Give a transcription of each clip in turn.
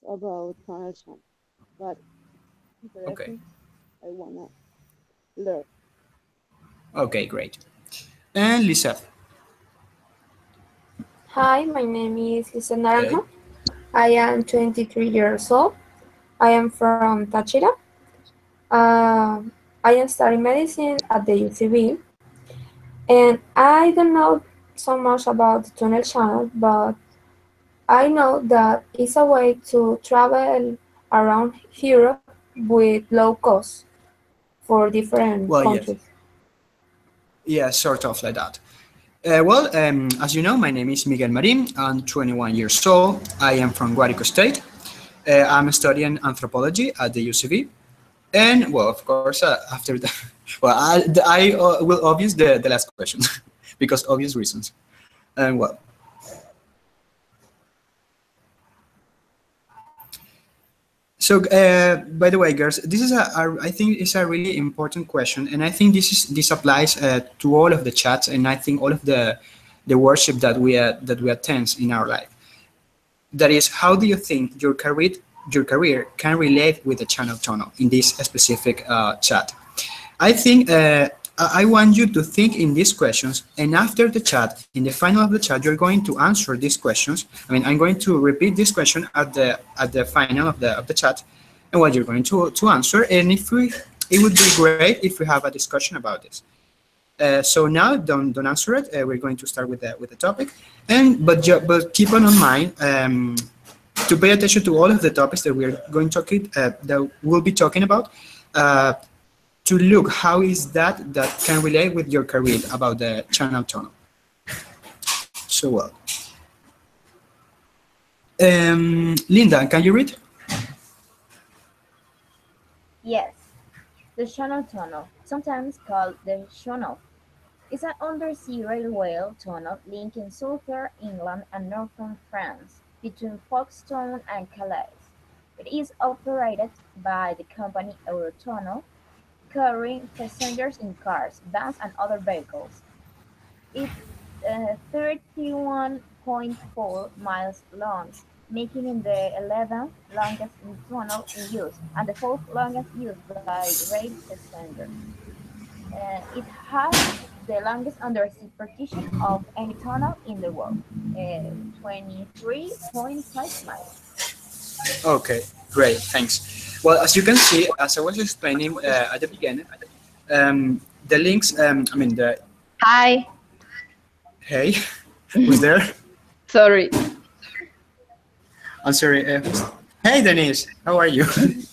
about Tunnel Channel, but Okay. interesting. I wanna learn. Okay, great. And Lisa. Hi, my name is Lisa Naranjo. Okay. I am 23 years old. I am from Táchira. Uh, I am studying medicine at the UCB, and I don't know so much about the tunnel channel, but I know that it's a way to travel around Europe with low cost for different Well, yes. countries. Yeah, sort of like that. As you know, my name is Miguel Marin. I'm 21 years old. I am from Guárico State. I'm studying anthropology at the UCB. And, well, of course, after that, well, I will obvious the last question because obvious reasons. And, well, so, by the way, girls, this is I think it's a really important question, and I think this applies to all of the chats, and I think all of the worship that we attend in our life. That is, how do you think your career can relate with the channel tunnel in this specific chat? I think I want you to think in these questions, and after the chat, in the final of the chat, you're going to answer these questions. I mean, I'm going to repeat this question at the final of the chat, and what you're going to answer. And it would be great if we have a discussion about this. So now, don't answer it. We're going to start with the topic, but keep on mind to pay attention to all of the topics that we're going that we'll be talking about. To look how is that can relate with your career about the channel tunnel. So well, Linda, can you read? Yes, the Channel Tunnel, sometimes called the Channel, is an undersea railway tunnel linking southern England and northern France between Folkestone and Calais. It is operated by the company Eurotunnel, carrying passengers in cars, vans and other vehicles. It's 31.4 miles long, making it the 11th longest tunnel in use and the fourth longest used by rail passengers. It has the longest undersea partition of any tunnel in the world, 23.5 miles. Okay, great, thanks. Well, as you can see, as I was explaining at the beginning, the links. I mean the Hi, hey, who's there? sorry. I'm sorry. Hey, Denise, how are you? Fine,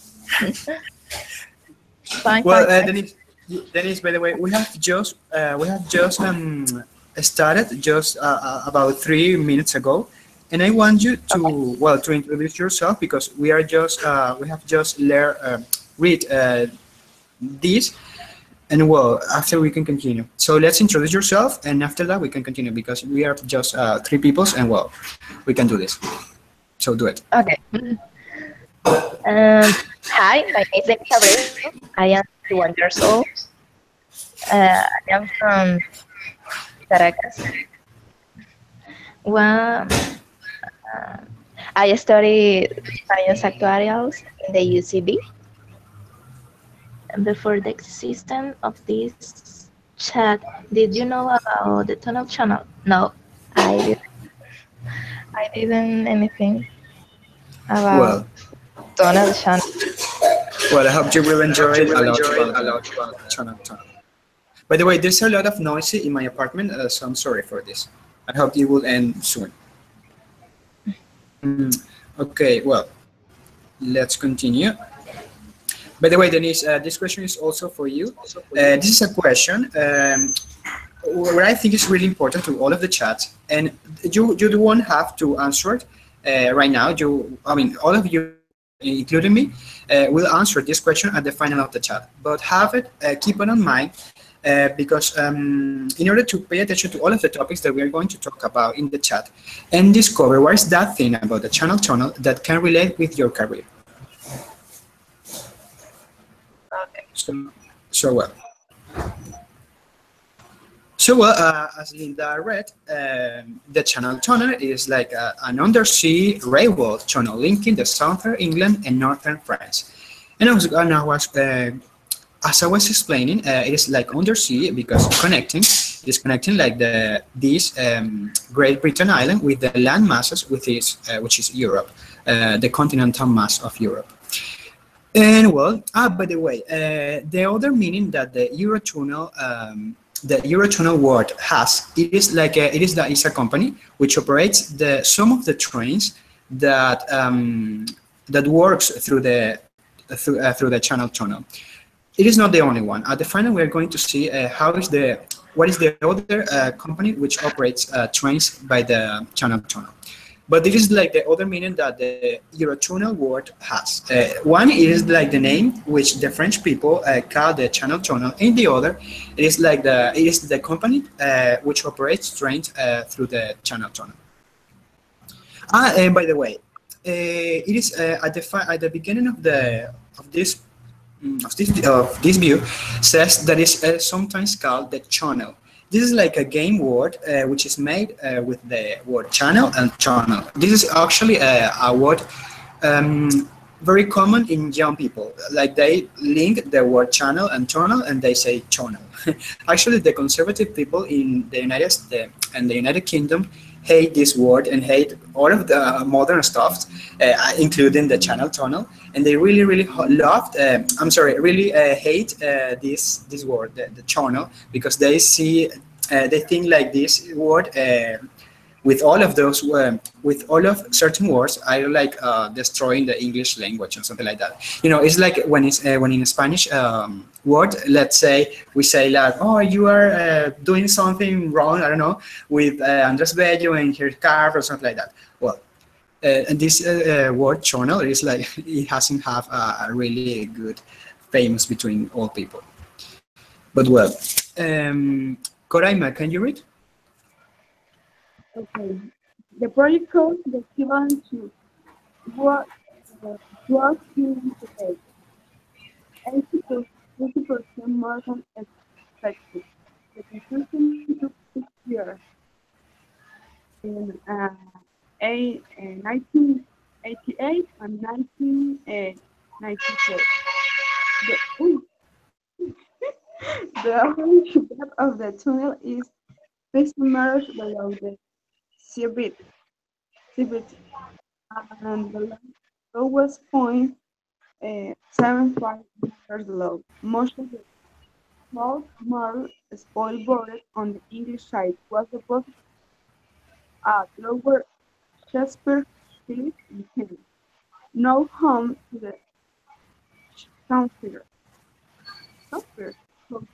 Well, fine, fine. Denise, by the way, we have just started just about 3 minutes ago, and I want you Okay. to introduce yourself because we have just read this, and well, after we can continue. So let's introduce yourself, and after that we can continue because we are just three people, and well, we can do this. So do it. Okay. Um, Hi, my name is Denis Abreu. I am 21 years old. I am from Caracas. Well, uh, I study science actuarials in the UCB. And before the existence of this chat, did you know about the Tunnel Channel? No, I didn't. I didn't anything about Well, Tunnel Channel. I hope you will enjoy it a lot about the channel. By the way, there's a lot of noise in my apartment, so I'm sorry for this. I hope it will end soon. Okay, well, let's continue. By the way, Denise, this question is also for you. This is a question where I think is really important to all of the chats, and you don't have to answer it right now. I mean, all of you, including me, will answer this question at the final of the chat. But keep it in mind, because in order to pay attention to all of the topics that we are going to talk about in the chat and discover what is that thing about the channel tunnel that can relate with your career. So, so well. So So, as Linda read, the channel tunnel is like an undersea railway tunnel linking the southern England and northern France. As I was explaining, it is like undersea because it is connecting like this Great Britain island with the land masses, which is Europe, the continental mass of Europe. And well, by the way, the other meaning that the Eurotunnel word has, it's a company which operates some of the trains that that works through the Channel Tunnel. It is not the only one. At the final, we are going to see what is the other company which operates trains by the Channel Tunnel. But this is like the other meaning that the Eurotunnel word has. One is like the name which the French people call the Channel Tunnel, and the other it is the company which operates trains through the Channel Tunnel. And by the way, it is at the beginning of this view says that is sometimes called the channel. This is like a game word which is made with the word channel and tunnel. This is actually a word very common in young people. Like they link the word channel and tunnel and they say tunnel. Actually, the conservative people in the United Kingdom hate this word and hate all of the modern stuff, including the channel tunnel, and they really hate this word, the channel, because they think like this word with all of certain words are like destroying the English language or something like that. You know, it's like when in a Spanish word, let's say we say like, oh, you are doing something wrong, I don't know, with Andres Bello and her car or something like that. Well, and this word channel is like, it hasn't have a really good famous between all people. But well, Coraima, can you read? Okay. The project code is equivalent to what was given today. 80% more than expected. The construction took 6 years. In 1988 and 1994. The average depth of the tunnel is 50 meters below the seabed, and the lowest point 75 meters low. Most of the small marl spoil boarded on the English side was deposited at Lower Shakespeare Street in Kent, now home to the Stamford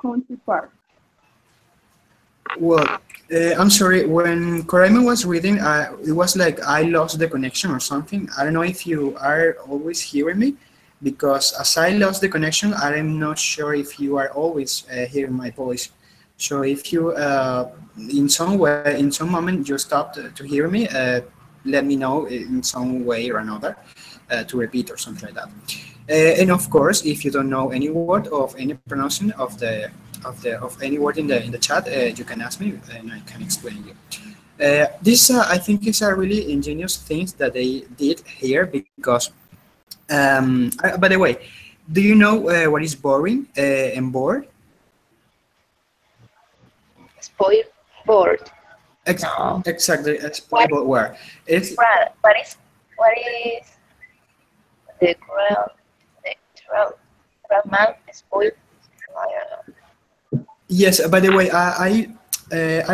Country Park. Well, I'm sorry, when Coraima was reading, it was like I lost the connection or something. I don't know if you are always hearing me, because as I lost the connection, I am not sure if you are always hearing my voice. So if you, in some moment, you stopped to hear me, let me know in some way or another to repeat or something like that. And of course, if you don't know any word of any pronunciation of any word in the chat, you can ask me and I can explain you. This I think is a really ingenious thing that they did here, because by the way, do you know what is boring and bored? Spoil board. No. Exactly, spoil board. Where it's what is the cruel man spoiled? Yes. By the way, I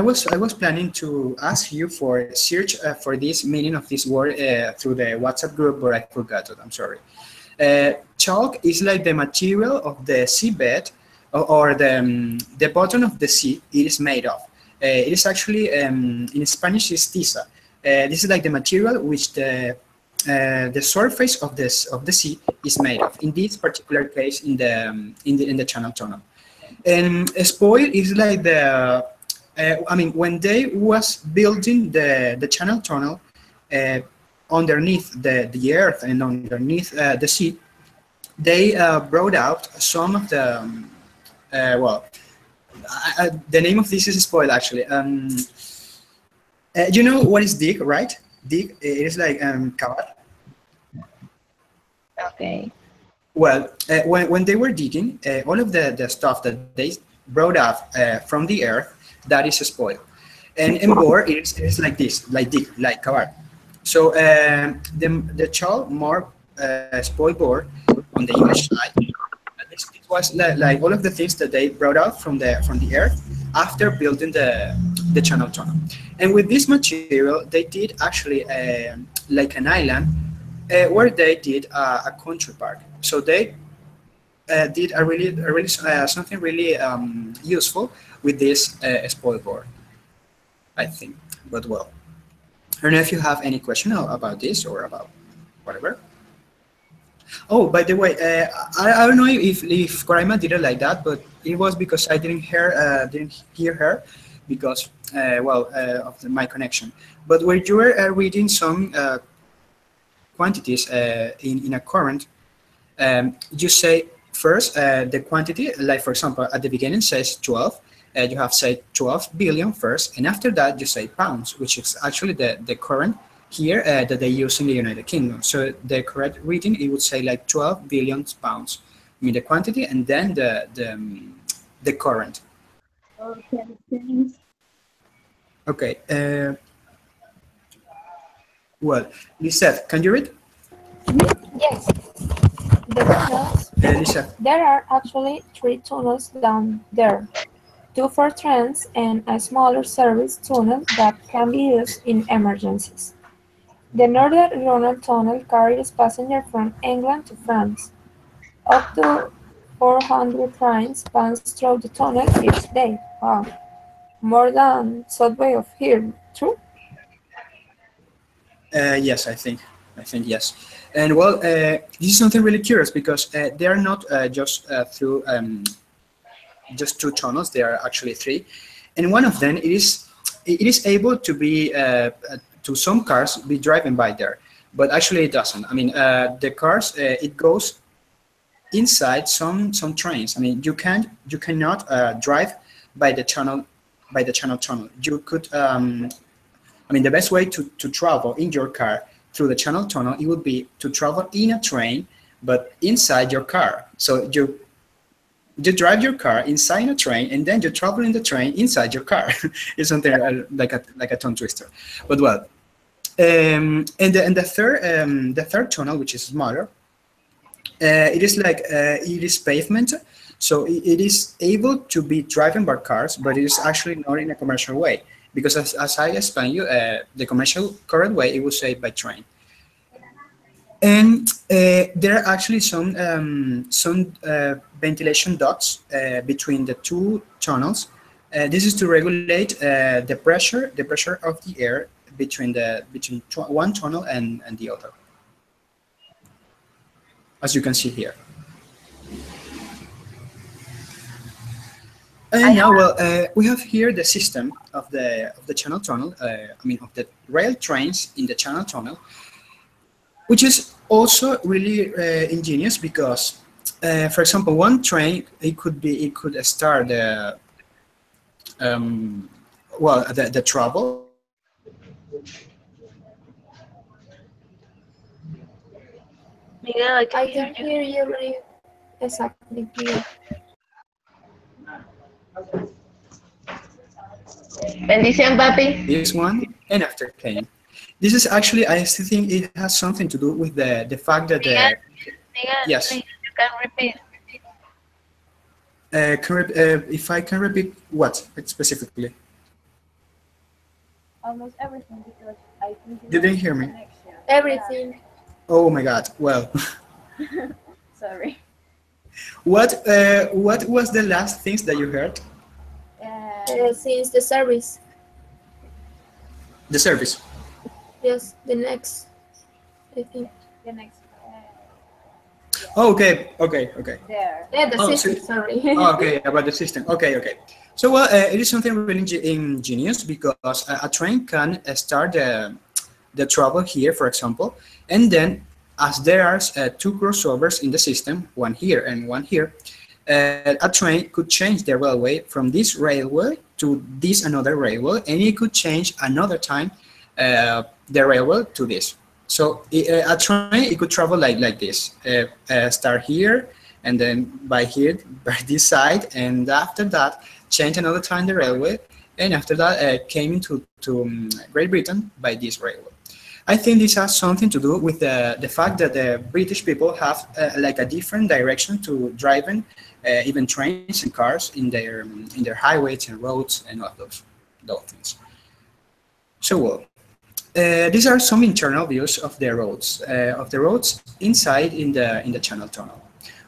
was planning to ask you for search for this meaning of this word through the WhatsApp group, but I forgot it. I'm sorry. Chalk is like the material of the seabed or the bottom of the sea it is made of. It is actually in Spanish is tiza. This is like the material which the surface of the sea is made of. In this particular case, in the Channel Tunnel, and spoil is like the. I mean, when they was building the Channel Tunnel underneath the earth and underneath the sea, they brought out some of the The name of this is a spoil actually. You know what is dig, right? Dig, it is like cavar. Okay. Well, when they were digging, all of the stuff that they brought up from the earth, that is a spoil. And bore, it is like this, like dig, like cavar. So the child more spoil bore on the English side. It was like all of the things that they brought out from the earth after building the channel tunnel. And with this material, they did actually like an island where they did a country park. So they did a really something really useful with this spoil board, I think. But well, I don't know if you have any question about this or about whatever. Oh, by the way, I don't know if Coraima did it like that, but it was because I didn't hear her because of my connection. But when you were reading some quantities in a current, you say first the quantity, like for example, at the beginning says 12. You have said 12 billion first, and after that you say pounds, which is actually the current here that they use in the United Kingdom. So the correct reading, it would say like 12 billion pounds. I mean the quantity and then the current. Okay, thanks. Okay. Well, Lisette, can you read? Yes. The tunnels. Lisette. There are actually 3 tunnels down there. 2 for trains and a smaller service tunnel that can be used in emergencies. The Northern Ronald Tunnel carries passengers from England to France. Up to 400 trains pass through the tunnel each day. Wow. More than subway of here, true? Yes, I think yes. And well, this is something really curious because they are not just through just 2 tunnels. There are actually 3, and one of them it is able to be to some cars be driving by there, but actually it doesn't. I mean, the cars it goes inside some trains. I mean, you cannot drive by the channel tunnel. You could. I mean, the best way to travel in your car through the channel tunnel, it would be to travel in a train, but inside your car. So you drive your car inside a train, and then you travel in the train inside your car. It's something like a tongue twister. But well, and the third tunnel, which is smaller, it is like it is pavement, so it is able to be driven by cars, but it is actually not in a commercial way. Because as I explained you, the commercial correct way, it would say by train. And there are actually some ventilation ducts between the 2 tunnels. This is to regulate the pressure of the air between one tunnel and the other, as you can see here. And now, well, we have here the system of the channel tunnel. I mean, of the rail trains in the channel tunnel, which is also really ingenious because, for example, one train it could start the the travel. Miguel, I I can can hear you. hear you really exactly clear. Bendición, papi. This one and after came. This is actually, I still think it has something to do with the fact that Miguel, yes. please, you can repeat. If I can repeat what specifically? Almost everything because I think You didn't hear me. connection. Everything. Oh my God! Well, Sorry. what was the last things that you heard? Since the service. The service. Yes, the next, I think. The next. Oh, okay. There. Yeah, the Oh, system, so- sorry. Oh, okay, about the system. Okay. So, well, it is something really ingenious because a train can start the travel here, for example, and then as there are 2 crossovers in the system, one here and one here, a train could change the railway from this railway to this another railway, and it could change another time the railway to this. So a train, it could travel like this, start here, and then by here, by this side, and after that, change another time the railway, and after that, came into Great Britain by this railway. I think this has something to do with the fact that the British people have like a different direction to driving even trains and cars in their highways and roads and all of those things. So well, these are some internal views of the roads inside in the Channel Tunnel.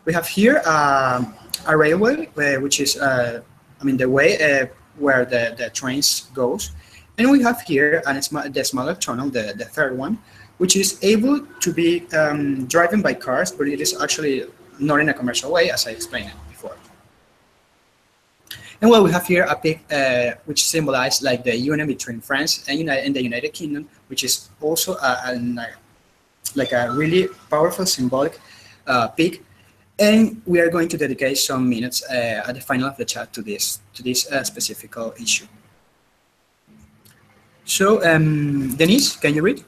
We have here a railway, which is the way where the trains goes, and we have here the smaller tunnel, the third one, which is able to be driven by cars, but it is actually not in a commercial way, as I explained before. And well, we have here a pig, which symbolizes like the union between France and the United Kingdom, which is also like a really powerful symbolic pig. And we are going to dedicate some minutes at the final of the chat to this specific issue. So, Denise, can you read?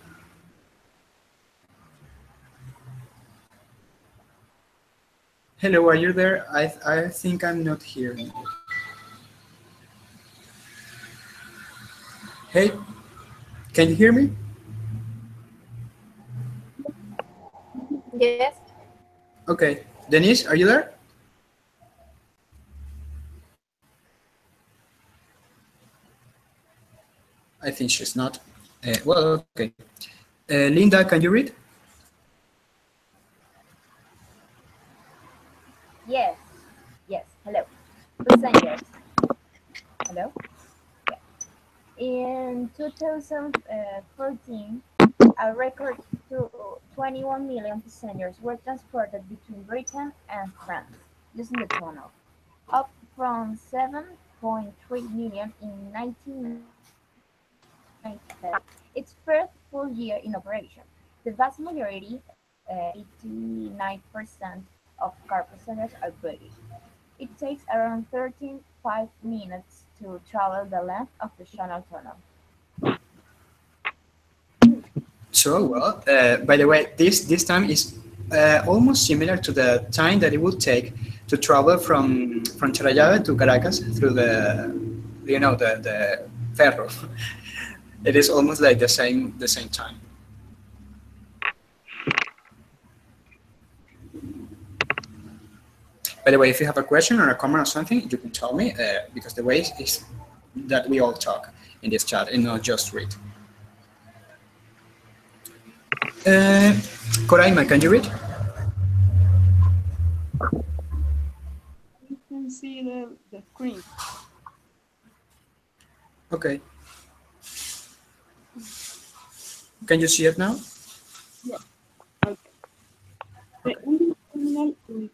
Hello, are you there? I think I'm not hearing you. Hey, can you hear me? Yes. Okay, Denise, are you there? I think she's not. Well, okay. Linda, can you read? Yes. Yes. Hello. Passengers. Hello. In 2014, a record 21 million passengers were transported between Britain and France using the tunnel, up from 7.3 million in 1997, its first full year in operation. The vast majority, 89% of car passengers are British. It takes around 13.5 minutes to travel the length of the Channel Tunnel. So, well, by the way, this time is almost similar to the time that it would take to travel from Charallave to Caracas through the ferro. It is almost like the same time. By the way, if you have a question or a comment or something, you can tell me, because the way is that we all talk in this chat and not just read. Coraima, can you read? You can see the screen. Okay. Can you see it now? Yes. Okay. The English terminal in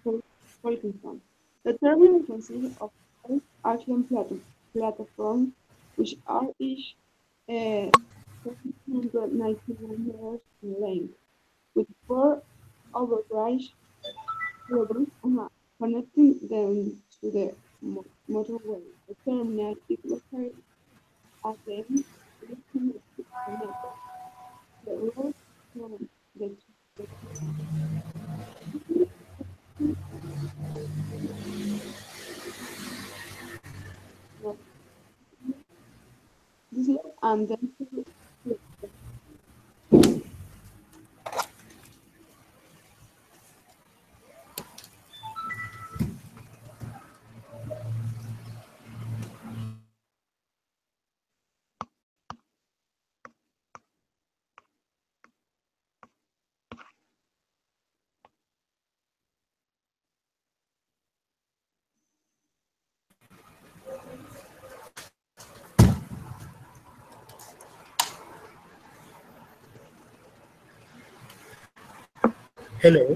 Folkestone. The terminal consists of 8 action platforms, which are each 791 meters in length, with 4 overbridge levels connecting them to the motorway. The terminal is located at the end connect the road from the and then to Hello.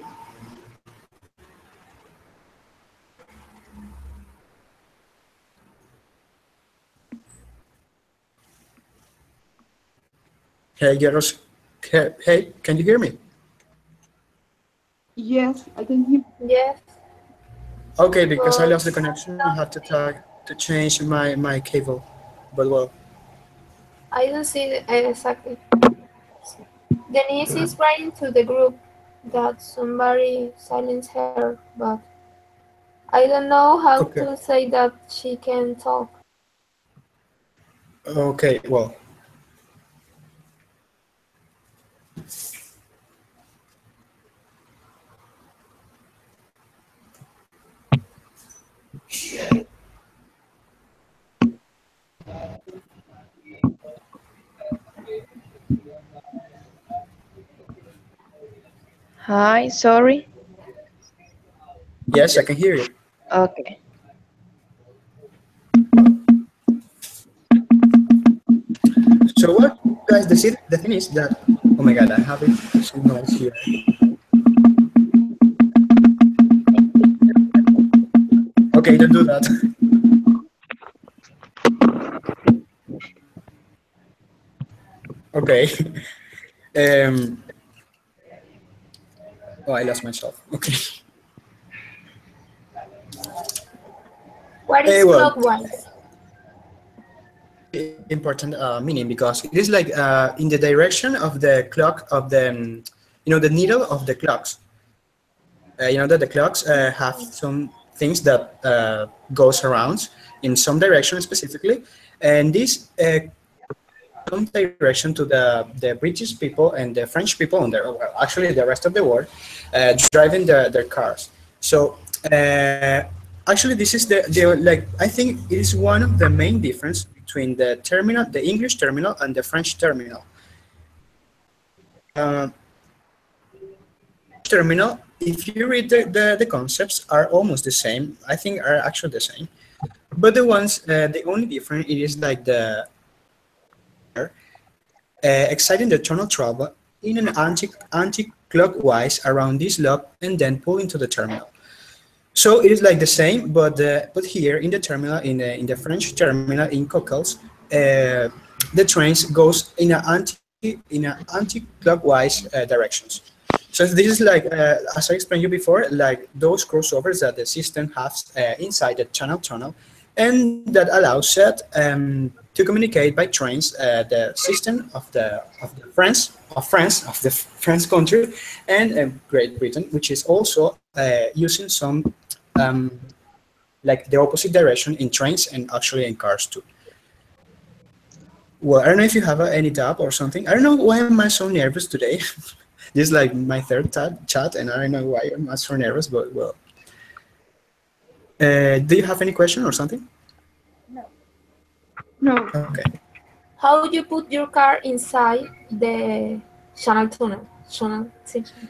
Hey, Jaros. Hey, can you hear me? yes, I can hear. Yes. Okay, because I but lost the connection, I have to change my cable. But well, I don't see it exactly. Denise is writing to the group that somebody silenced her, but I don't know how okay, to say that she can talk. okay, well, Hi, sorry. yes, I can hear you. Okay. So what, guys? The thing is that, oh my God, I have it some noise here. Okay, don't do that. Okay. Um. Oh, I lost myself. Okay. What is Well, clockwise? really important meaning because it is like in the direction of the clock of the, the needle of the clocks. You know that the clocks have some things that goes around in some direction specifically, and this some direction to the British people and the French people and well, actually the rest of the world driving their cars. So actually this is the like I think it is one of the main difference between the terminal, the English terminal and the French terminal. Uh, terminal, if you read the concepts are almost the same. I think are actually the same. But the ones, the only difference it is like the exciting the tunnel travel in an anti-clockwise around this loop and then pull into the terminal. So it is like the same, but here in the terminal, in the French terminal in Coquelles, the trains goes in a anti-clockwise directions. So this is like, as I explained you before, like those crossovers that the system has inside the tunnel, and that allows it to communicate by trains the system of the France country and Great Britain, which is also using some like the opposite direction in trains and actually in cars too. Well, I don't know if you have any doubt or something. I don't know why am I so nervous today. This is like my third chat, and I don't know why I'm so nervous, but well. Do you have any question or something? No. No. Okay. How would you put your car inside the channel tunnel? Channel section.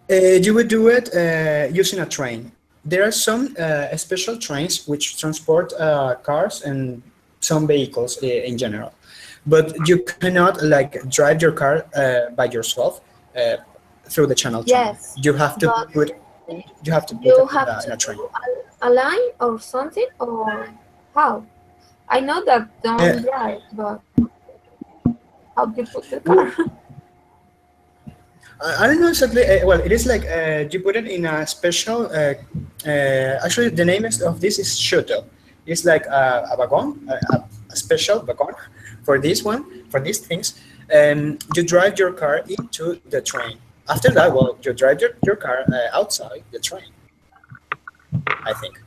You would do it using a train. There are some special trains which transport cars and some vehicles in general, but you cannot like drive your car by yourself uh, through the channel tunnel. Yes, You have to but put you have to put you it have to in a do train. a line or something, or how? I know that Uh, don't drive, but how do you put the car? w- I don't know exactly. Well, it is like you put it in a special. Actually, the name of this is shuttle. It's like a wagon, a special wagon for this one, for these things. You drive your car into the train. After that, well, you drive your car outside the train, I think.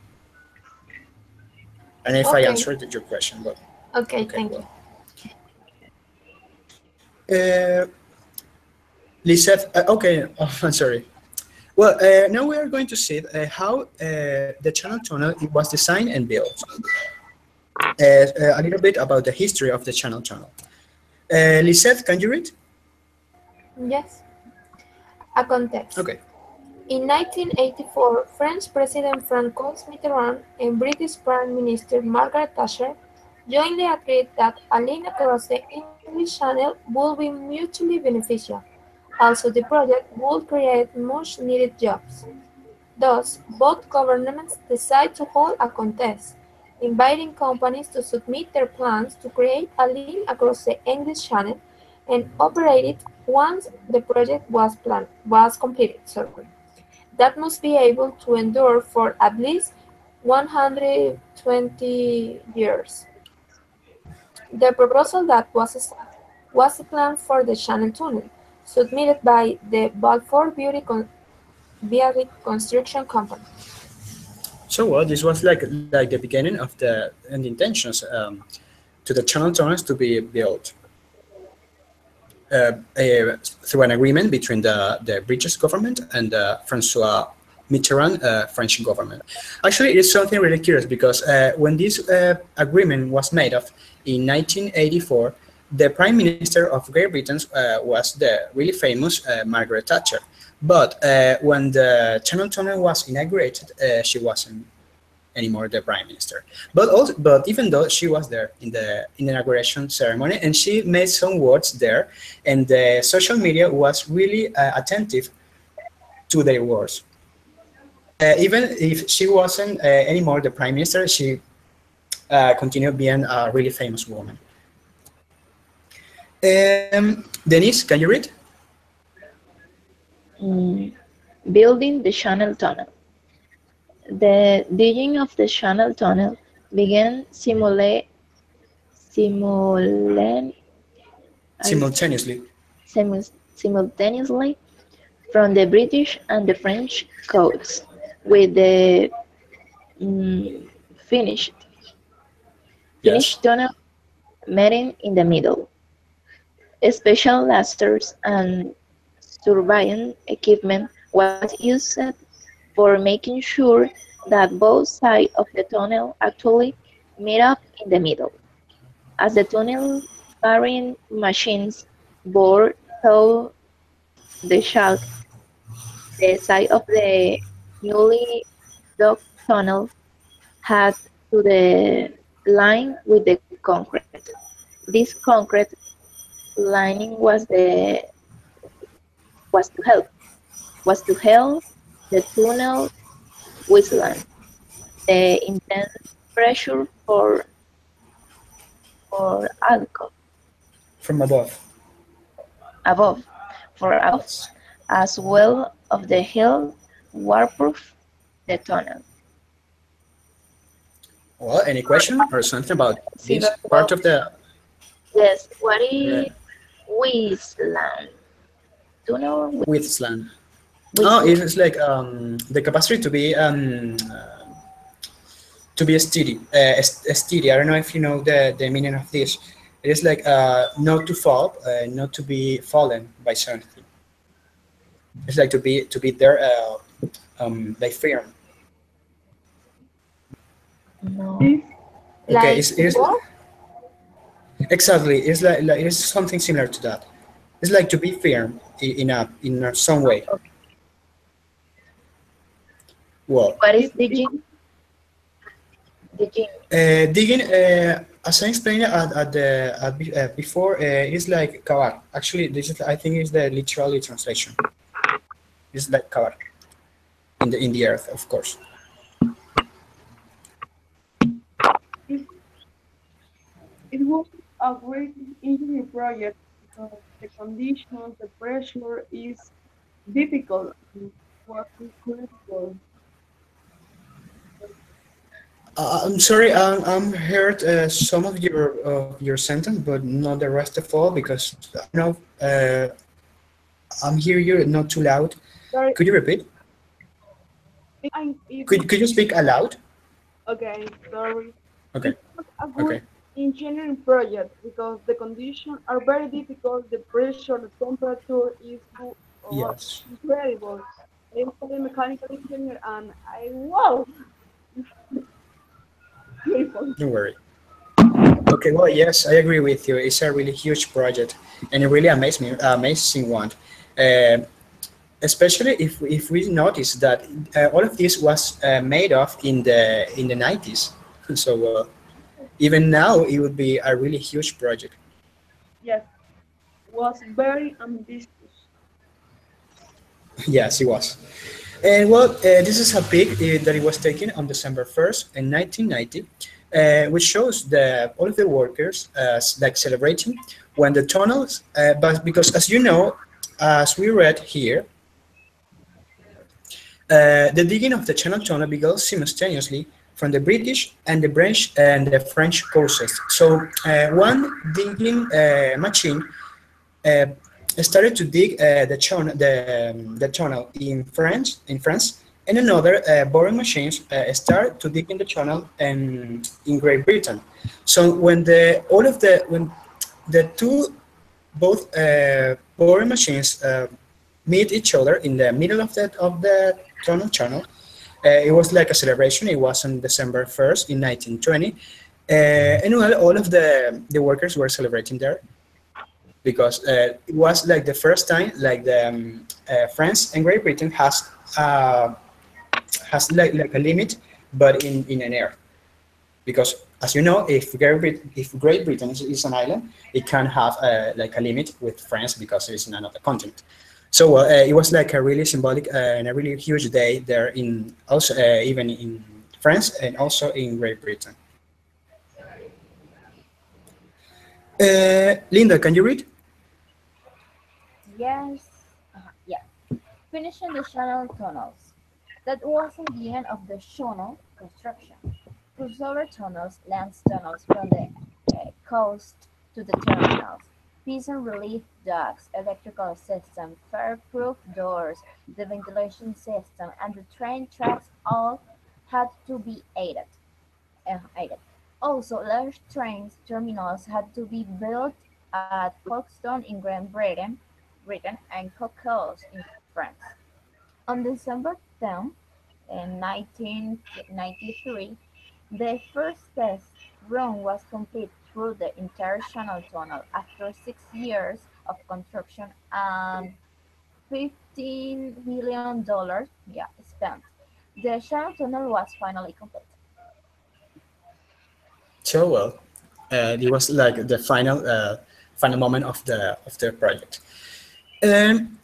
And if I Okay, answered your question, but okay, okay, thank you. well. Uh, Lisette, okay, oh, I'm sorry. Well, now we are going to see how the channel tunnel it was designed and built. A little bit about the history of the channel. Lisette, can you read? Yes, a context. Okay. In 1984, French President Francois Mitterrand and British Prime Minister Margaret Thatcher jointly agreed that a link across the English Channel would be mutually beneficial. Also, the project would create much needed jobs. Thus, both governments decided to hold a contest, inviting companies to submit their plans to create a link across the English Channel and operate it once the project was completed. Sorry. That must be able to endure for at least 120 years. The proposal that was the plan for the Channel Tunnel, submitted by the Balfour Beatty Construction Company. So well, this was like the beginning of the and the intentions to the channel tunnels to be built through an agreement between the British government and the Francois Mitterrand French government. Actually, it is something really curious because when this agreement was made of in 1984, the Prime Minister of Great Britain was the really famous Margaret Thatcher. But when the Channel Tunnel was inaugurated, she wasn't anymore the Prime Minister. But even though she was there in the inauguration ceremony, and she made some words there, and the social media was really attentive to their words. Even if she wasn't anymore the Prime Minister, she continued being a really famous woman. Denise, can you read? Building the Channel Tunnel. The digging of the Channel Tunnel began Simultaneously. simultaneously from the British and the French coasts, with the finished Yes. tunnel meeting in the middle. Special lasers and surveying equipment was used for making sure that both sides of the tunnel actually meet up in the middle. As the tunnel carrying machines bore through the shaft, the side of the newly dug tunnel had to the line with the concrete. This concrete lining was to help was to help the tunnel withstand the intense pressure for alcohol From above. above for above, Yes. as well of the hill waterproof the tunnel. Well, any question or something about See this that part of the yes, what uh, is Wasteland? Tunnel Withsland? Oh, Wasteland. it's like the capacity to be steady. Steady. I don't know if you know the meaning of this. It is like not to fall, not to be fallen by something. It's like to be there, like firm. No. This Okay, Like it's what? exactly. It's like it's something similar to that. It's like to be firm in some way. Well, What is digging? Digging. digging, as I explained before, it's like cavar. Actually, this is I think is the literally translation. It's like cavar in the earth, of course. it, it was a great engineering project because the conditions, the pressure is difficult and was incredible. I'm sorry, I'm heard some of your sentence, but not the rest of all because I know I'm hear you not too loud. Sorry, Could you repeat? it was Could you speak aloud? okay. Sorry, Okay, it was a good okay. engineering project because the conditions are very difficult. The pressure, the temperature is oh, Yes. incredible. I am a mechanical engineer, and I wow, beautiful. Don't worry. Okay, well, yes, I agree with you. It's a really huge project and a really amazing one. Uh, Especially if we notice that all of this was made of in the 90s. So even now, it would be a really huge project. Yes, was very ambitious. Yes, it was. And well, this is a pic that it was taken on December 1st in 1990, which shows all of the workers like celebrating when the tunnels, but because as you know, as we read here, the digging of the Channel Tunnel began simultaneously from the British and the French coasts. So one digging machine uh, started to dig the tunnel in France, and another boring machines started to dig in the tunnel in Great Britain. So when the two both boring machines meet each other in the middle of the tunnel channel, it was like a celebration. It was on December 1st in 1920, and well, all of the workers were celebrating there because it was like the first time like the France and Great Britain has like a limit, but in an air. Because as you know, if Great Britain is an island, it can have like a limit with France because it's in another continent. So it was like a really symbolic and a really huge day there in also even in France and also in Great Britain. Linda, can you read? Yes. Yeah. Finishing the channel tunnels. That wasn't the end of the channel construction. Crossover tunnels, land tunnels from the coast to the terminals, pigeon relief docks, electrical system, fireproof doors, the ventilation system, and the train tracks all had to be added. Also, large train terminals had to be built at Folkestone in Britain and Cocos in France. On December 10, 1993, the first test run was complete through the entire Channel Tunnel after 6 years of construction and $15 million spent. The Channel Tunnel was finally complete. So well, it was like the final moment of the project. Um,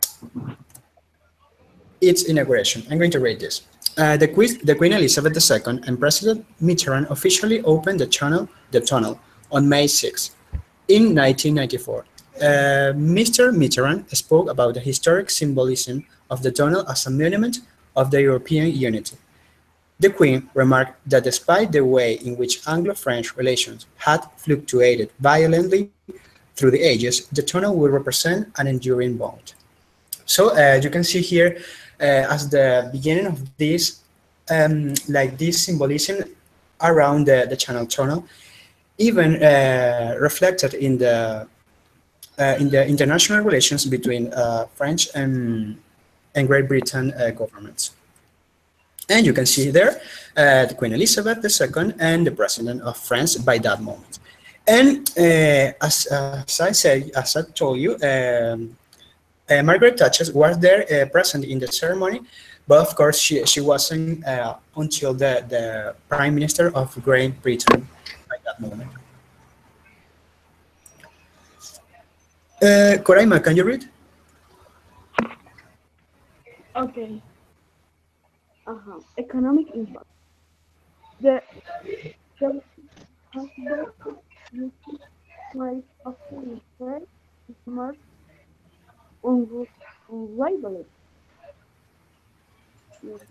its inauguration. I'm going to read this. The Queen Elizabeth II and President Mitterrand officially opened the tunnel on May 6 in 1994. Mr. Mitterrand spoke about the historic symbolism of the tunnel as a monument of the European unity. The Queen remarked that despite the way in which Anglo-French relations had fluctuated violently through the ages, the tunnel will represent an enduring bond. So you can see here as the beginning of this, like this symbolism around the Channel Tunnel, even reflected in the international relations between French and Great Britain governments. And you can see there the Queen Elizabeth II and the President of France by that moment. And as I told you, Margaret Thatcher was there present in the ceremony, but of course she wasn't until the Prime Minister of Great Britain by that moment. Coraima, can you read? Okay. Economic impact. The the possible price of foreign trade is more unrivaled.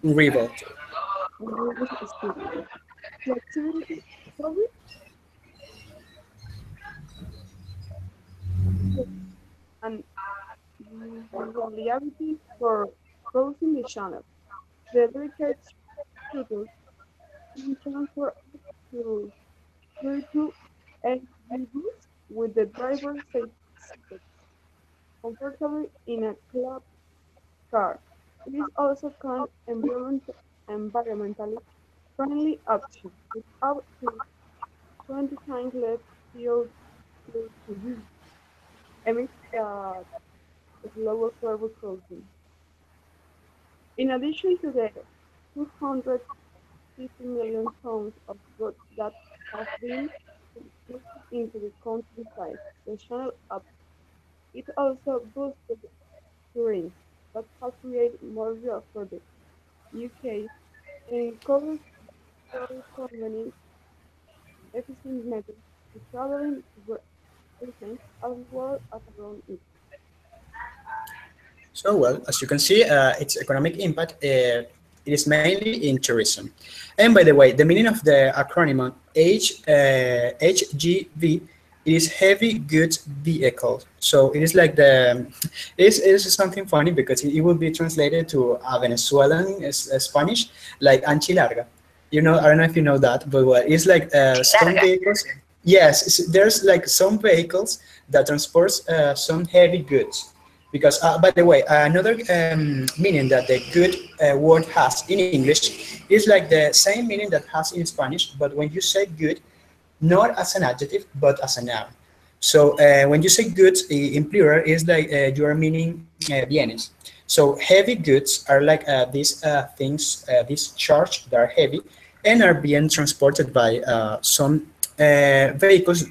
Revolt. Flexibility service and reliability for crossing the channel. The delicate structure can transfer to 32 SUVs with the driver seated comfortably in a club car. It is also an environmentally friendly option with up to 20 times less CO2 emits slower further crossing. In addition to the 250 million tons of goods that have been injected into the countryside, the channel up, it also boosted tourism that has created more jobs for the UK and encouraged very convenient, efficient methods to traveling to Britain as well as around it. So well, as you can see, its economic impact It is mainly in tourism. And by the way, the meaning of the acronym HGV is heavy goods vehicle. So it is like the it is something funny because it will be translated to a Venezuelan Spanish like anchilarga. I don't know if you know that, but well, it's like some Larga. vehicles. Yes, there's like some vehicles that transports some heavy goods. Because, by the way, another meaning that the good word has in English is like the same meaning that has in Spanish, but when you say good, not as an adjective, but as a noun. So when you say goods in plural, it's like you are meaning bienes. So heavy goods are like these things, these charge that are heavy and are being transported by some vehicles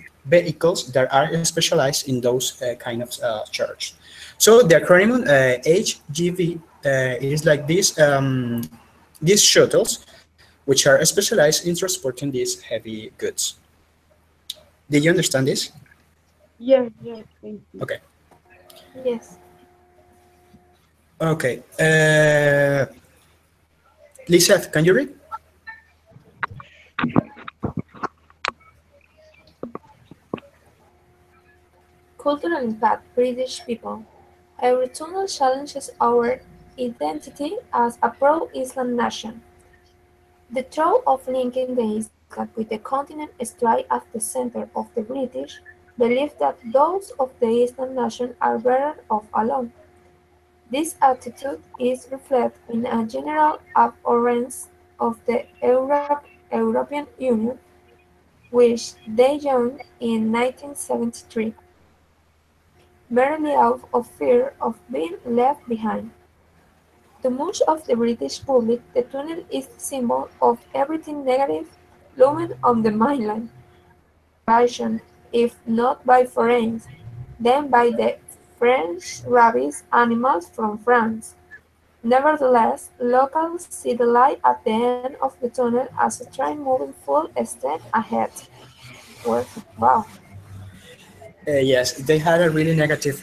that are specialized in those kind of charge. So the acronym HGV is like these shuttles, which are specialized in transporting these heavy goods. Did you understand this? Yes, yes, thank you. Okay. Yes. Okay. Lisa, can you read? Cultural impact, British people. Our tunnel challenges our identity as a pro-Islam nation. The thought of linking the island with the continent strikes at the center of the British belief that those of the Eastern nation are better off alone. This attitude is reflected in a general abhorrence of the European Union, which they joined in 1973, merely out of fear of being left behind. To much of the British public, the tunnel is the symbol of everything negative looming on the mainland. Invasion, if not by foreigners, then by the French rabbits animals from France. Nevertheless, locals see the light at the end of the tunnel as a train moving full steam ahead. Well, wow. Yes, they had a really negative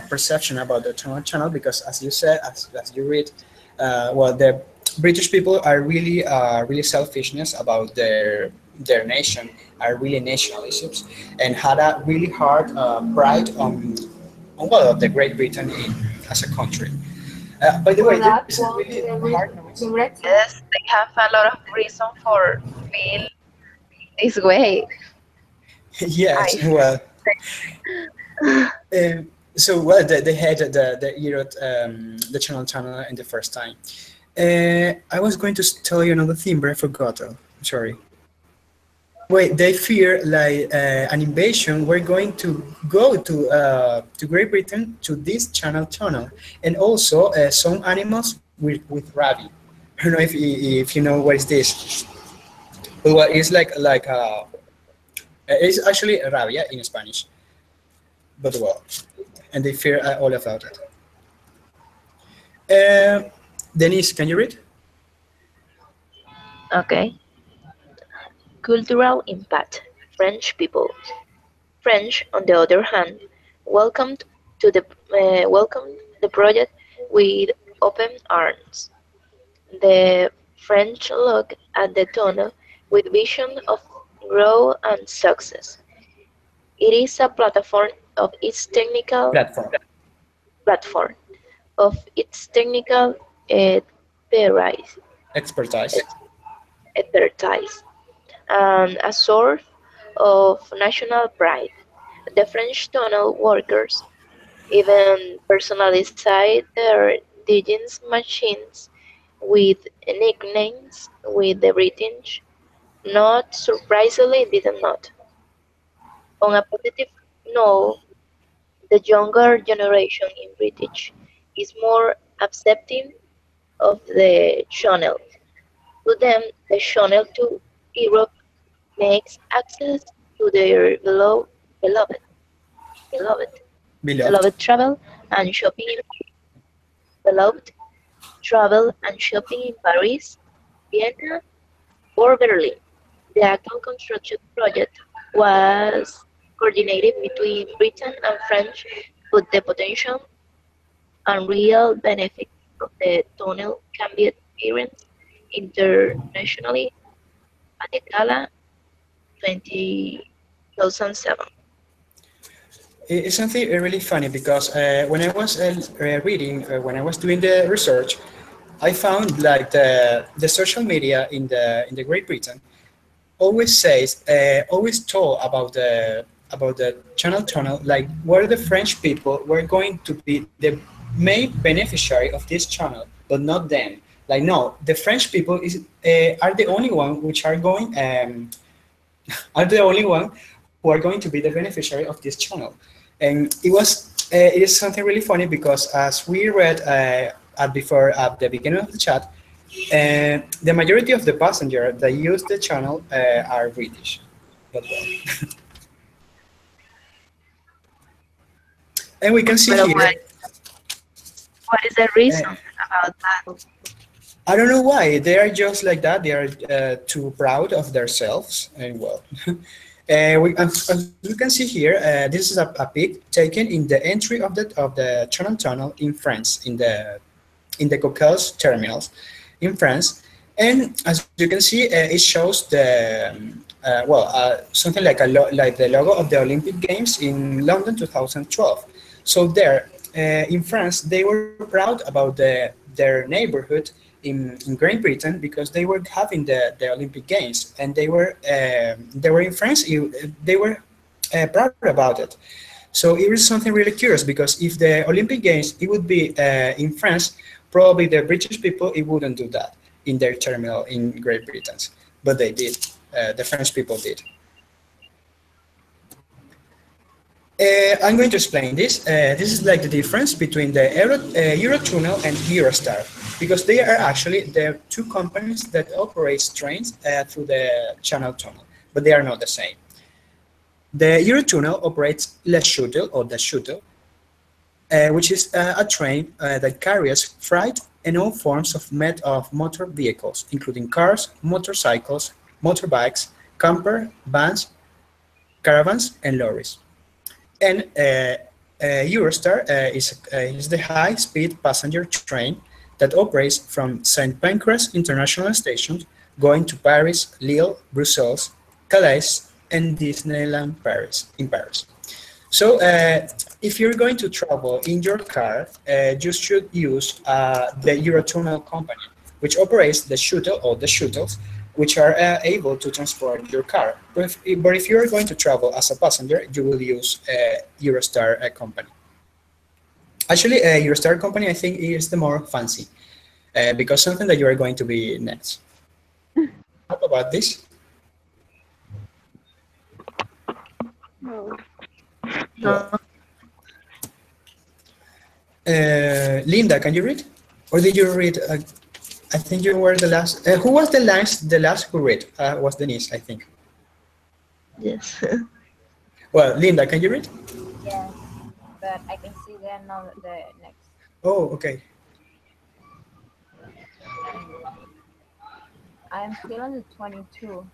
perception about the tunnel channel because, as you said, as you read, well, the British people are really selfishness about their nation, are really nationalists, and had a really hard pride on well, the Great Britain as a country. By the For way, there that is a was really hard noise. the Brexit. Yes, they have a lot of reason for feel this way. Yes, I well, so well, they had the Europe, the channel in the first time. I was going to tell you another thing, but I forgot. Sorry. Wait, they fear like an invasion. We're going to go to Great Britain to this tunnel, and also some animals with rabies. I don't know if you know what is this. But well, it's like it's actually rabia in Spanish. But well, and they fear all about it. Denise, can you read? okay. Cultural impact. French people. French, on the other hand, welcomed welcomed the project with open arms. The French look at the tunnel with vision of growth and success. It is a Platform. platform of its technical expertise, Expertise. expertise and a source of national pride. The French tunnel workers even personalized their digging machines with nicknames with the British, not surprisingly did not. On a positive note, the younger generation in British is more accepting of the channel. To them, the channel to Europe makes access to their beloved, beloved, Beloved. beloved travel and shopping in beloved travel and shopping in Paris, Vienna, or Berlin. The actual construction project was coordinated between Britain and France, but the potential and real benefits of the tunnel can be experienced internationally at the gala 2007. It's something really funny because when I was reading, when I was doing the research, I found like the social media in the Great Britain always says always told about the channel tunnel like where the French people were going to be the main beneficiary of this channel, but not them. Like no, the French people are the only one which are going are the only one who are going to be the beneficiary of this channel. And it is something really funny because as we read at the beginning of the chat, the majority of the passengers that use the channel are British. But well. And we can see But here, what is the uh, reason about that? I don't know why they are just like that. They are too proud of themselves, and well, as we can see here, this is a pic taken in the entry of the Channel Tunnel in France, in the Coquelles terminals in France. And as you can see, it shows the something like like the logo of the Olympic Games in London 2012. So there, in France, they were proud about their neighborhood in Great Britain because they were having the Olympic Games and they were in France. They were proud about it. So it is something really curious because if the Olympic Games it would be in France, probably the British people it wouldn't do that in their terminal in Great Britain, but they did. The French people did. I'm going to explain this. This is like the difference between the Eurotunnel and Eurostar, because they are actually the two companies that operate trains through the Channel Tunnel, but they are not the same. The Eurotunnel operates Le Shuttle or the Shuttle, which is a train that carries freight and all forms of motor vehicles, including cars, motorcycles, motorbikes, camper, vans, caravans, and lorries. And Eurostar is the high-speed passenger train that operates from St. Pancras International Station, going to Paris, Lille, Brussels, Calais, and Disneyland Paris in Paris. So if you're going to travel in your car, you should use the Eurotunnel company, which operates the shuttle or the shuttles, which are able to transport your car. But if you're going to travel as a passenger, you will use Eurostar company. Actually, Eurostar company, I think, is the more fancy because something that you are going to be next. How about this? No. No. Linda, can you read? Or did you read? I think you were the last. Who was the last who read? Was Denise, I think. Yes. Well, Linda, can you read? Yes, but I can see the next. Oh, okay. I am still on the 22.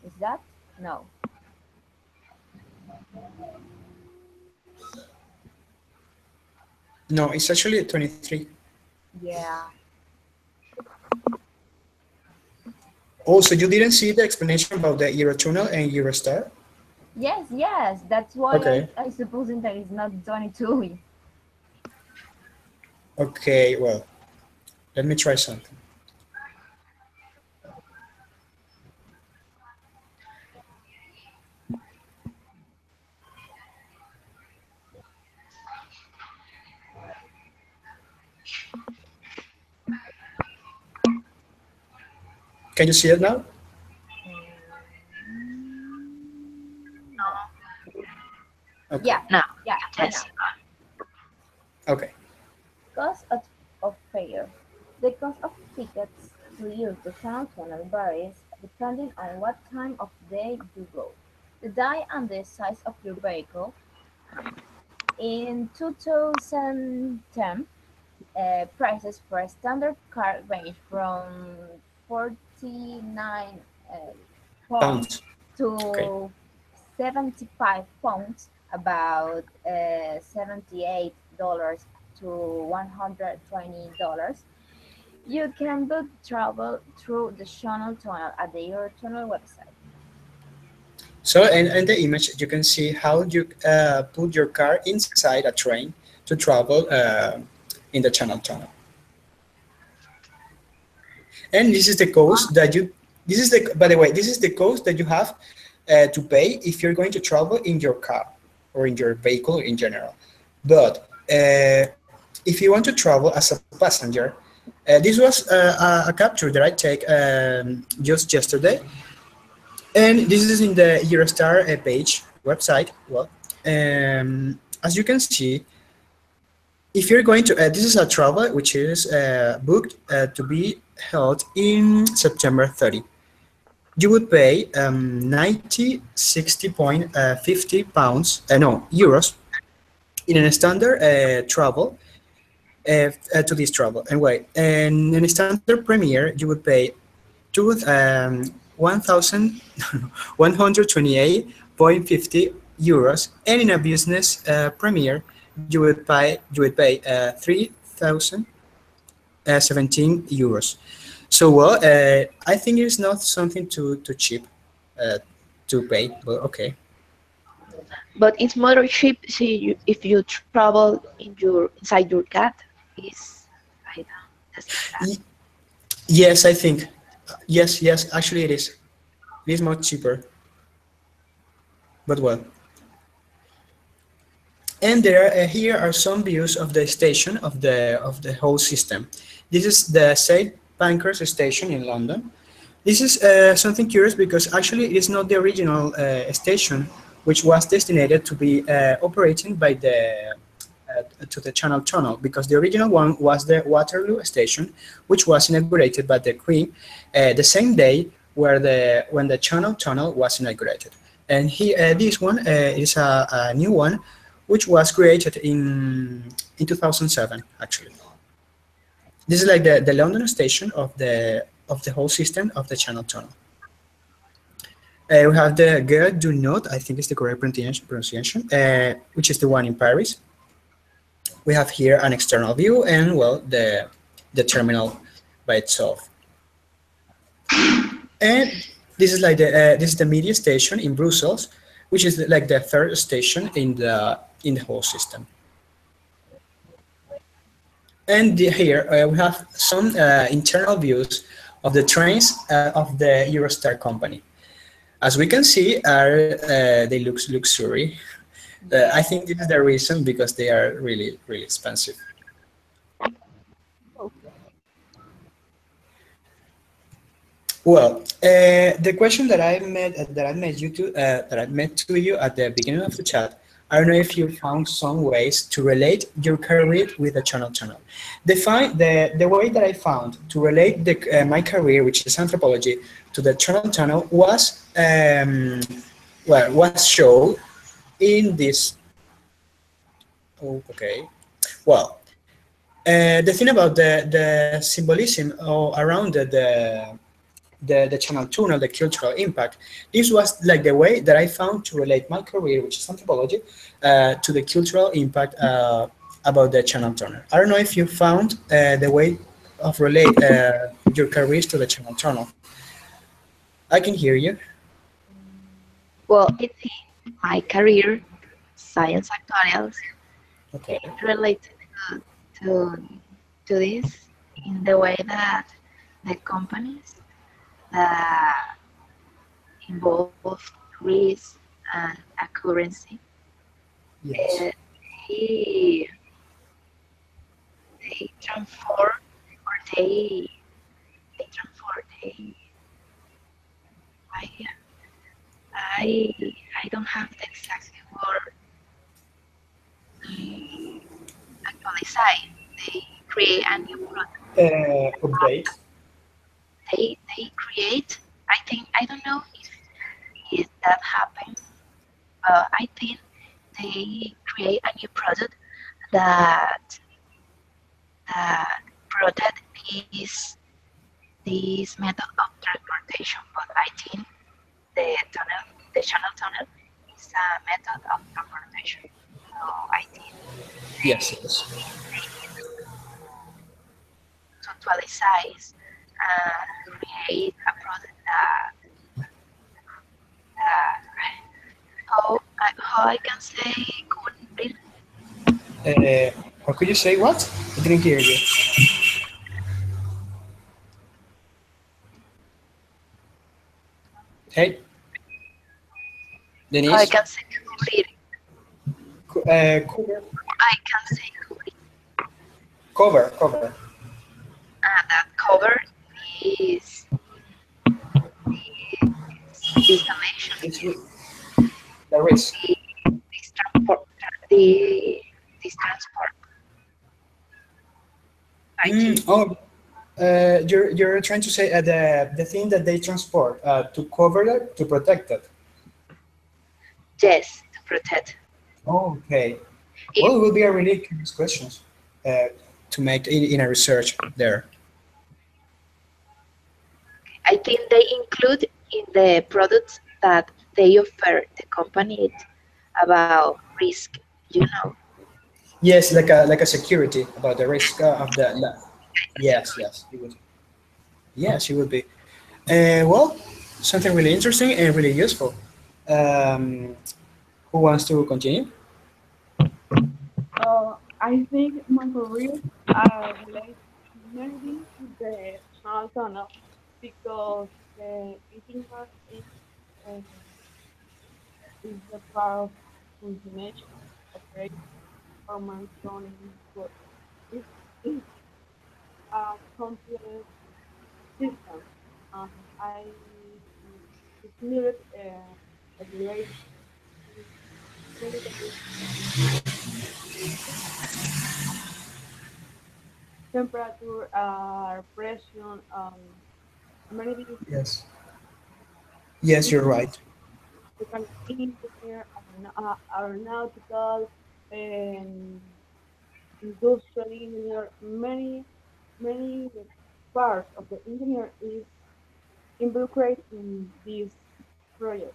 Is that? No. No, it's actually 23. Yeah. Oh, so you didn't see the explanation about the Eurotunnel and Eurostar? Yes, yes. That's why Okay. I suppose that it's not 22. Okay, well, let me try something. Can you see it now? Okay. Yeah, No. yeah, I Yes. know. Okay. Cost of fare. The cost of tickets to use the Channel Tunnel varies depending on what time of day you go, the day and the size of your vehicle. In 2010, prices for a standard car range from 49 pounds Pounds. Okay. to 75 pounds, about $78 to $120. You can book travel through the Channel Tunnel at the Eurotunnel website. So in the image, you can see how you put your car inside a train to travel in the Channel Tunnel. And this is the cost that you, this is the, by the way, this is the cost that you have to pay if you're going to travel in your car or in your vehicle in general. But if you want to travel as a passenger, this was a capture that I take just yesterday. And this is in the Eurostar page website. Well, as you can see, if you're going to, this is a travel which is booked to be held in September 30. You would pay 90, 60.50 pounds, no, euros in a standard travel to this travel. Anyway, and in a standard premiere, you would pay 1,128.50 euros, and in a business premiere, you would pay 3,017 euros. So well, I think it's not something too cheap to pay, but okay. But it's more cheap if you travel inside your cat. Is I don't understand Y- Yes, I think. Yes, actually it is. It is much cheaper, but well. And there here are some views of the station of the whole system. This is the St. Pancras station in London. This is something curious because actually it is not the original station, which was destined to be operating by the to the Channel Tunnel, because the original one was the Waterloo station, which was inaugurated by the Queen the same day when the Channel Tunnel was inaugurated. And this one is a new one, which was created in 2007 actually. This is like the London station of the whole system of the Channel Tunnel. We have the Gare du Nord, I think is the correct pronunciation, which is the one in Paris. We have here an external view and, well, the terminal by itself. And this is like this is the media station in Brussels, which is like the third station in the whole system. And here we have some internal views of the trains of the Eurostar company. As we can see, they look luxury. I think this is the reason, because they are really, really expensive. Well, the question that I met to you at the beginning of the chat, I don't know if you found some ways to relate your career with the Channel Tunnel. The way that I found to relate my career, which is anthropology, to the Channel Tunnel was was shown in this. Oh, okay. Well, the thing about the symbolism around the Channel Tunnel, the cultural impact, this was like the way that I found to relate my career, which is anthropology, to the cultural impact about the Channel Tunnel. I don't know if you found the way of relate your careers to the Channel Tunnel. I can hear you. Well, I think my career, science actuarials, Okay. is related to to this in the way that the companies that involve risk and accuracy, Yes. they they transform or they transform I I I don't have the exact word. Actually, say they create a new product. Update. They create. I don't know if that happens. I think they create a new product that protect this method of transportation. But I think the channel tunnel is a method of transportation. So I think Yes. Yes. they need to actualize and create a product that how I can say cumplir. Or could you say what? I didn't hear you. Hey, How I Denise. can say cubrir. Cover, I can say cubrir. cover. And that cover is installation, It's the risk. this transport, the this transport. IT. Oh, you're trying to say the thing that they transport to cover it, to protect it. Yes, to protect. Okay. If Well, it will be a really curious questions to make in a research there. I think they include in the products that they offer the company about risk, you know, Yes, like a security about the risk of the. Yes, security. yes, it would. Yes, it would be. Well, something really interesting and really useful. Um, who wants to continue? I think my career relates mainly to the channel tunnel because the engineer uh, is the part of continuation, operation, performance, running, but it's a complex system. Um, I it needed regulation, medical temperature, pressure, many things. Yes. Yes, you're right. Mechanical engineer, aeronautical, and industrial engineer, many parts of the engineer is involucrated in this project.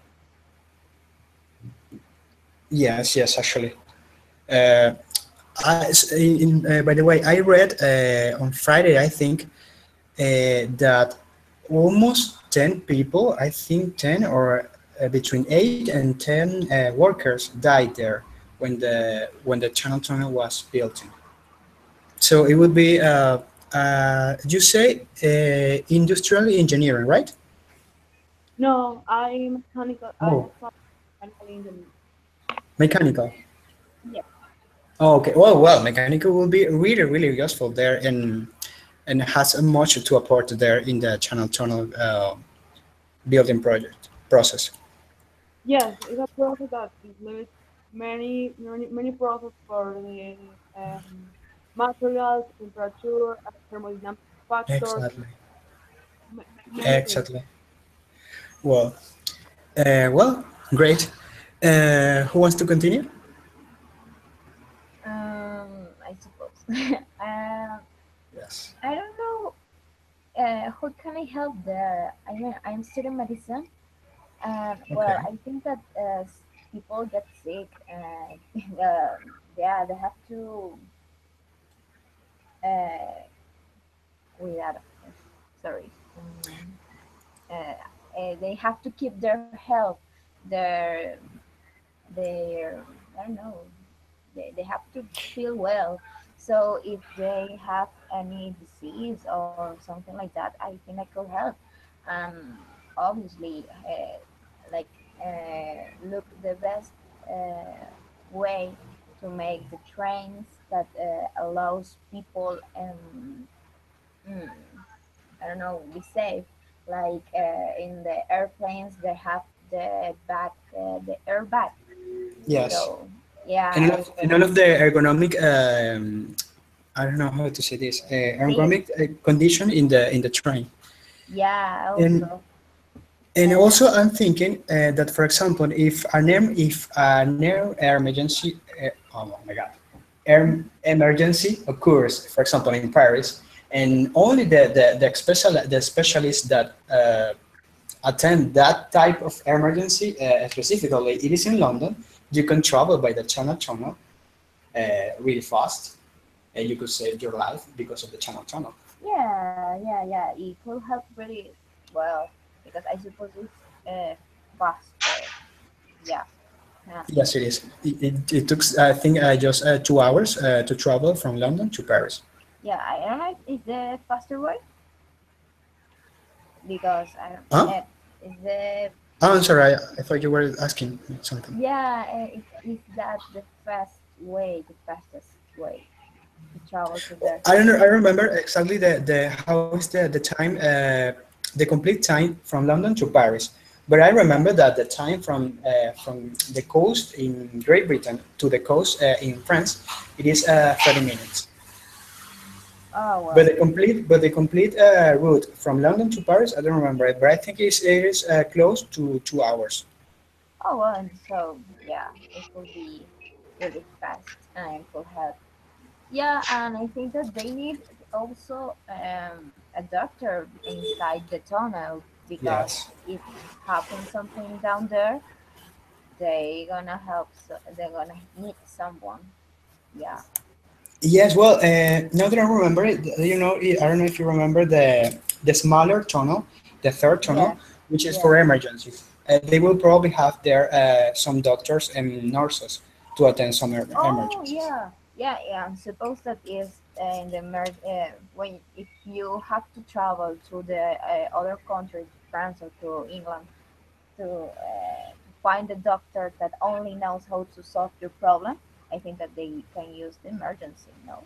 Yes, yes, actually. Uh, by the way, I read on Friday, I think, that almost 10 people, I think 10 or between 8 and 10 workers died there when the channel tunnel was built. So it would be, you say, industrial engineering, right? No, I'm mechanical. I Oh, study mechanical engineering. mechanical. Yeah. Oh, okay. Well, mechanical will be really, really useful there and has much to apport there in the channel tunnel building project process. Yes, it's a process that includes many processes for the materials, temperature, thermodynamic factors, Exactly. many things. Exactly. Well, well, great. Who wants to continue? I suppose. Yes. I don't know. How can I help there? I mean, I'm studying medicine, and well, Okay. I think that people get sick, and yeah, they have to. Uh, without, sorry. Uh, they have to keep their health, their their I don't know, they have to feel well. So if they have any disease or something like that, I think I could help. Obviously, like look the best way to make the trains that allows people mm, I don't know, be safe. Like in the airplanes, they have the airbag. Yes. So yeah, And all of the ergonomic, I don't know how to say this, seats. ergonomic condition in the train. Yeah, And also. and Uh, also I'm thinking that, for example, if an air emergency, oh my God, air emergency occurs, for example, in Paris, and only the specialists that attend that type of emergency, specifically, it is in London. You can travel by the Channel Tunnel really fast, and you could save your life because of the Channel Tunnel. Yeah. It could help really well because I suppose it's faster. Yeah. Yeah. Yes, it is. It took, I think, just 2 hours to travel from London to Paris. Yeah, I don't know if it's the faster way because I don't. Huh? Is the Oh, I'm sorry. I thought you were asking something. yeah? Is that the fast way, the fastest way to travel to there? I don't know. I remember exactly the how is the time the complete time from London to Paris. But I Yeah. remember that the time from the coast in Great Britain to the coast in France, it is 30 minutes. Oh But well. the complete route from London to Paris, I don't remember it, but I think it is close to 2 hours. Oh well, and so yeah, it could be really fast and could help. Yeah, and I think that they need also a doctor inside the tunnel because Yes. if happens something down there, they gonna help. So they're gonna need someone. Yeah. Yes, well, now that I remember it, I don't know if you remember the smaller tunnel, the third tunnel, Yes. which is for Yes. emergencies. They will probably have there some doctors and nurses to attend some Oh emergencies. yeah. Yeah. I suppose that is in the when if you have to travel to the other country, France or to England, to find a doctor that only knows how to solve your problem, I think that they can use the emergency. No,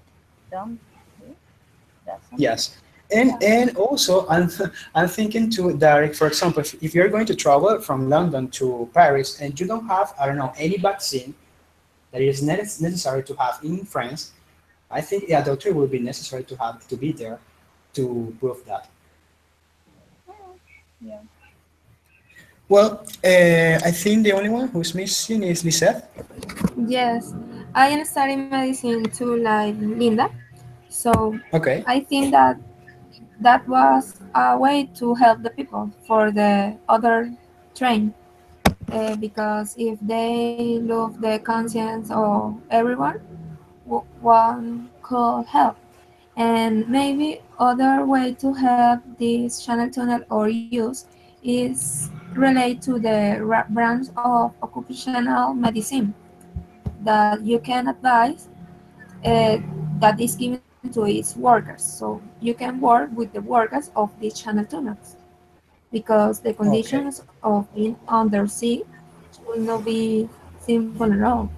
don't you? That's something. Yes, and Yeah. and also I'm thinking to that, for example, if you're going to travel from London to Paris and you don't have, I don't know, any vaccine that is necessary to have in France, I think a doctor will be necessary to have to be there to prove that. Yeah. Yeah. Well, I think the only one who's missing is Lisette. Yes, I am studying medicine too, like Linda. So Okay. I think that that was a way to help the people for the other train. Because if they lose the conscience of everyone, one could help. And maybe other way to help this channel tunnel or use is relate to the branch of occupational medicine that you can advise that is given to its workers. So you can work with the workers of these channel tunnels because the Okay. conditions of being under sea will not be simple at all.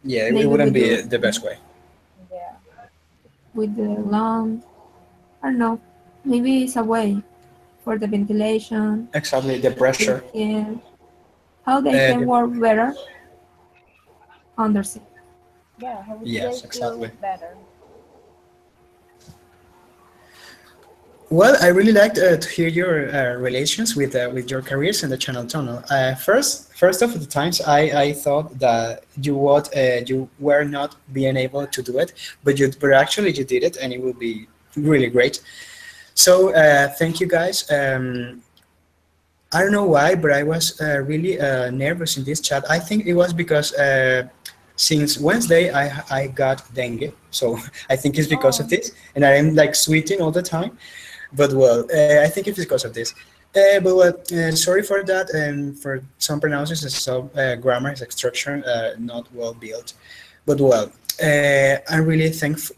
Yeah, it Maybe wouldn't be the best way. Yeah. with the lung, I don't know. Maybe it's a way for the ventilation, Exactly, the they pressure. can, how they Uh, can the, work better under sea. Yeah. How would they yes, feel exactly. better? Well, I really liked to hear your relations with your careers in the Channel Tunnel. First of the times, I thought that you were not being able to do it, but actually you did it, and it will be really great. So thank you guys. I don't know why, but I was really nervous in this chat. I think it was because since Wednesday I got dengue, so I think it's because of Oh. this, and I am like sweating all the time. But well, I think it's because of this. But well, sorry for that, and for some pronunciations, some grammar structure not well built. But well, I'm really thankful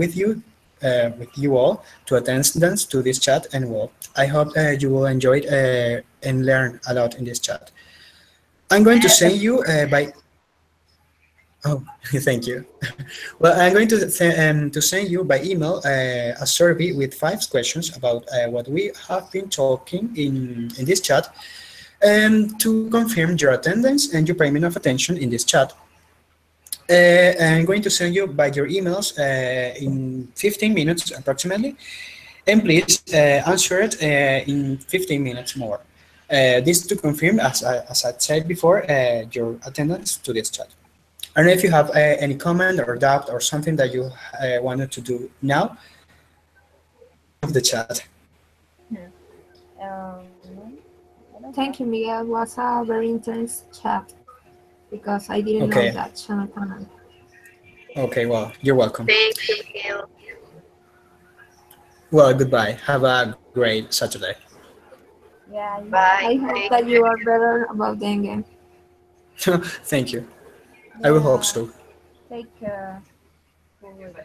with you all to attendance to this chat, and well, I hope you will enjoy it and learn a lot in this chat. I'm going to send you by. Oh, thank you. Well, I'm going to send you by email a survey with 5 questions about what we have been talking in this chat, to confirm your attendance and your payment of attention in this chat. I'm going to send you by your emails in 15 minutes approximately, and please answer it in 15 minutes more. This to confirm, as I said before, your attendance to this chat. I don't know if you have any comment or doubt or something that you wanted to do now of the chat. Hmm. I don't have. Thank you, Miguel. It was a very intense chat because I didn't know Okay. that channel tunnel. Okay, well, you're welcome. Thank you, Miguel. Well, goodbye. Have a great Saturday. Yeah, you too. Bye. I hope Thank that you. you are better about dengue. Thank you. I will hope Yeah, so. take care. Good.